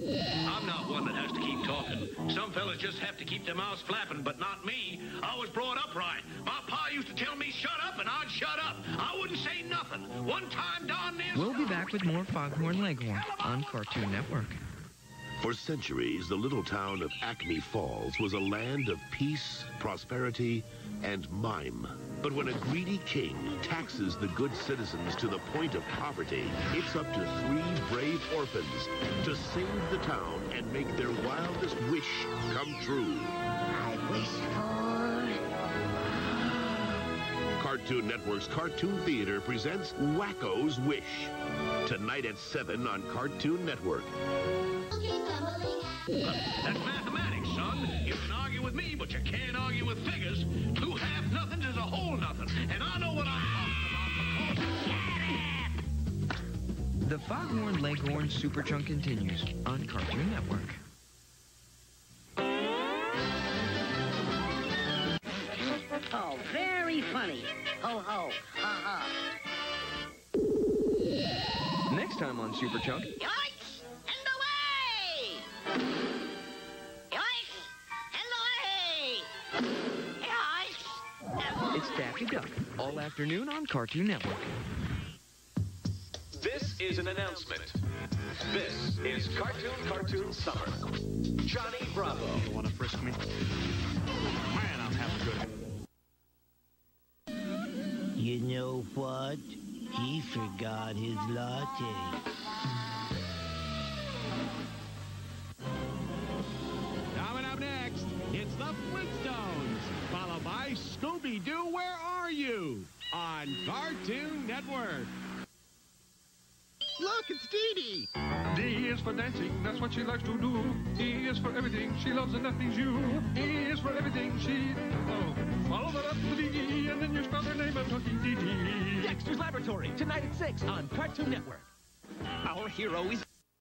I'm not one that has to keep talking. Some fellas just have to keep their mouths flapping, but not me. I was brought up right. My pa used to tell me shut up, and I'd shut up. I wouldn't say nothing. One time down there... We'll be back with more Foghorn Leghorn on Cartoon Network. For centuries, the little town of Acme Falls was a land of peace, prosperity, and mime. But when a greedy king taxes the good citizens to the point of poverty, it's up to 3 brave orphans to save the town and make their wildest wish come true. I wish for... Cartoon Network's Cartoon Theater presents Wacko's Wish. Tonight at 7 on Cartoon Network. That's mathematics, son. You can argue with me, but you can't argue with figures. 2 half-nothings is a whole nothing, and I know what I'm talking about. The Foghorn Leghorn Super Chunk continues on Cartoon Network. Oh, very funny. Ho, ho, ha, ha. Next time on Super Chunk... Yoicks! And away! Yoicks! And away! Yoicks! It's Daffy Duck, all afternoon on Cartoon Network. This is an announcement. This is Cartoon Summer. Johnny Bravo. You want to frisk me? Man, I'm having good. You know what? He forgot his latte. Coming up next, it's the Flintstones, followed by Scooby-Doo, Where Are You? On Cartoon Network. Look, it's Dee Dee. D is for dancing, that's what she likes to do. E is for everything she loves and that means you. E is for everything she... Oh, follow that up with the E and then you spell their name and talking Dee Dee. Dexter's Laboratory, tonight at 6 on Cartoon Network. Our hero is...